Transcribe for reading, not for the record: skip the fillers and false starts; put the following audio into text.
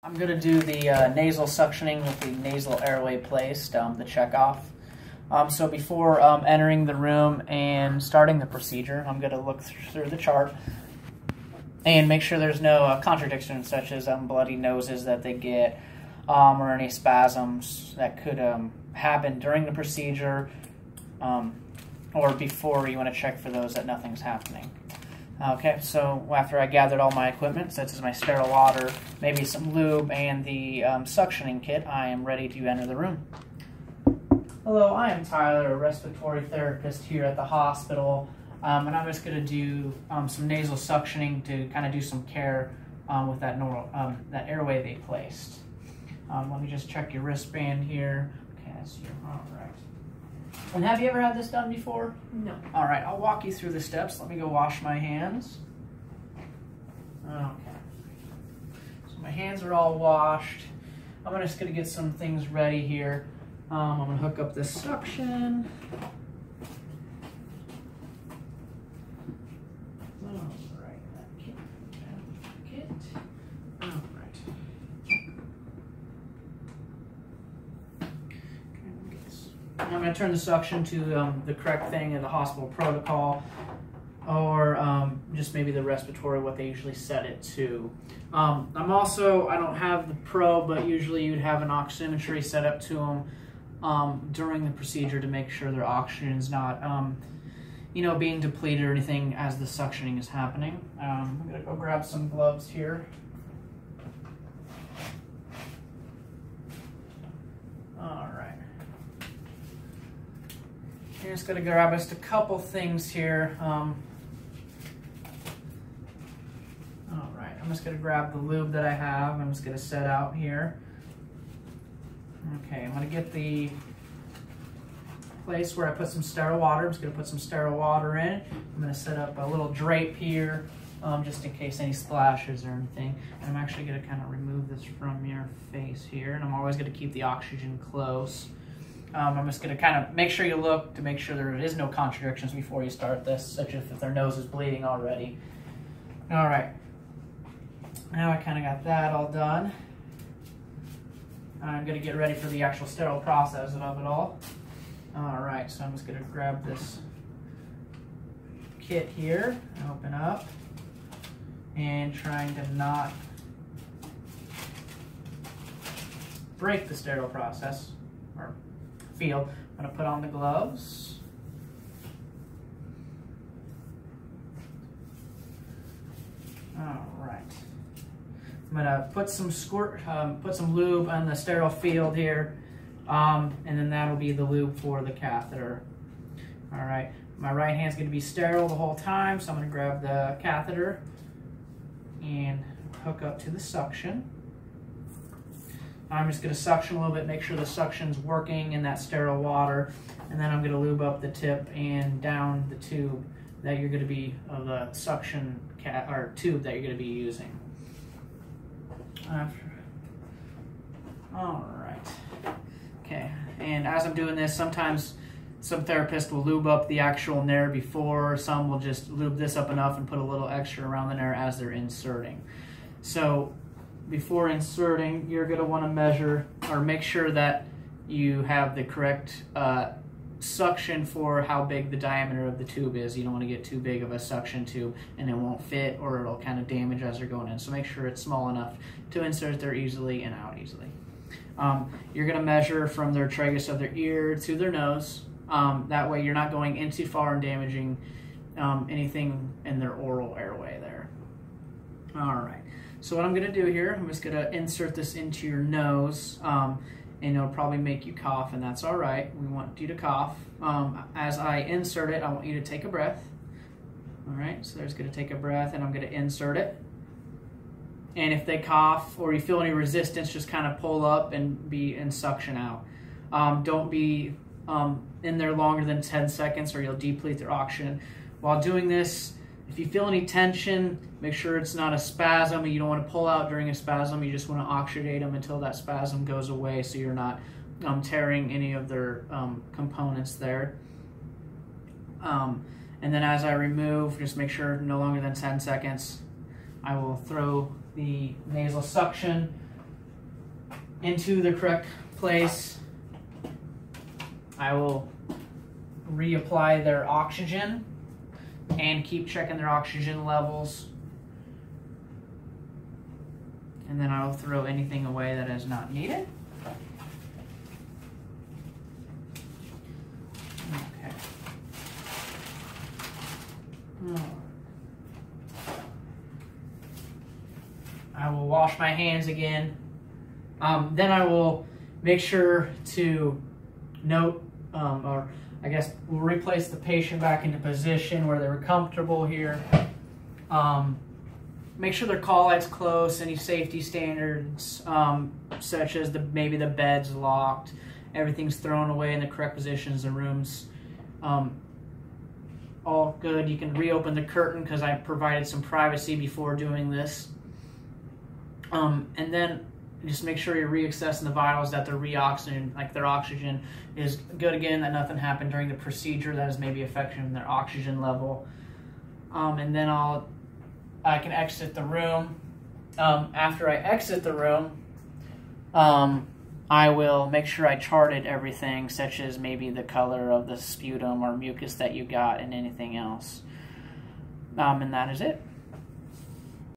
I'm going to do the nasal suctioning with the nasal airway placed, the checkoff. So before entering the room and starting the procedure, I'm going to look through the chart and make sure there's no contradictions, such as bloody noses that they get, or any spasms that could happen during the procedure, or before. You want to check for those that nothing's happening. Okay, so after I gathered all my equipment, such as my sterile water, maybe some lube, and the suctioning kit, I am ready to enter the room. Hello, I am Tyler, a respiratory therapist here at the hospital, and I'm just going to do some nasal suctioning to kind of do some care with that that airway they placed. Let me just check your wristband here. Okay, that's you. All right. And have you ever had this done before? No. All right, I'll walk you through the steps. Let me go wash my hands. Okay. So my hands are all washed. I'm just going to get some things ready here. I'm going to hook up this suction. All right, that kit. All right. I'm going to turn the suction to the correct thing in the hospital protocol, or just maybe the respiratory, what they usually set it to. I don't have the probe, but usually you'd have an oximetry set up to them during the procedure to make sure their oxygen is not, being depleted or anything as the suctioning is happening. I'm going to go grab some gloves here. All right. I'm just going to grab just a couple things here. All right, I'm just going to grab the lube that I have. I'm just going to set out here. Okay, I'm going to get the place where I put some sterile water. I'm just going to put some sterile water in. I'm going to set up a little drape here, just in case any splashes or anything. And I'm actually going to kind of remove this from your face here. And I'm always going to keep the oxygen close. I'm just going to kind of make sure you look to make sure there is no contradictions before you start this, such as if their nose is bleeding already. All right. Now I kind of got that all done. I'm going to get ready for the actual sterile process of it all. All right, so I'm just going to grab this kit here and open up, and trying to not break the sterile process or field. I'm going to put on the gloves. All right. I'm going to put some put some lube on the sterile field here, and then that'll be the lube for the catheter. All right. My right hand's going to be sterile the whole time, so I'm going to grab the catheter and hook up to the suction. I'm just going to suction a little bit, make sure the suction's working in that sterile water, and then I'm going to lube up the tip and down the tube that you're going to be, the suction tube that you're going to be using. All right. Okay, and as I'm doing this, sometimes some therapists will lube up the actual nair before, some will just lube this up enough and put a little extra around the nair as they're inserting. So before inserting, you're going to want to measure or make sure that you have the correct suction for how big the diameter of the tube is. You don't want to get too big of a suction tube and it won't fit, or it'll kind of damage as they're going in. So make sure it's small enough to insert there easily and out easily. You're going to measure from their tragus of their ear to their nose. That way you're not going in too far and damaging anything in their oral airway there. All right. So what I'm going to do here, I'm just going to insert this into your nose, and it'll probably make you cough, and that's all right. We want you to cough. As I insert it, I want you to take a breath. All right, so there's going to take a breath, and I'm going to insert it. And if they cough or you feel any resistance, just kind of pull up and suction out. Don't be in there longer than 10 seconds or you'll deplete their oxygen. While doing this, if you feel any tension, make sure it's not a spasm. You don't want to pull out during a spasm. You just want to oxygenate them until that spasm goes away, so you're not tearing any of their components there. And then as I remove, just make sure no longer than 10 seconds. I will throw the nasal suction into the correct place, I will reapply their oxygen and keep checking their oxygen levels. And then I'll throw anything away that is not needed. Okay. I will wash my hands again. Then I will make sure to note, or I guess we'll replace the patient back into position where they were comfortable here. Make sure their call light's close, any safety standards, such as maybe the bed's locked, everything's thrown away in the correct positions, the room's all good. You can reopen the curtain because I provided some privacy before doing this. And then just make sure you're reassessing the vitals, that their reoxygen, like their oxygen is good again, that nothing happened during the procedure that is maybe affecting their oxygen level. And then I can exit the room. After I exit the room, I will make sure I charted everything, such as maybe the color of the sputum or mucus that you got and anything else. And that is it.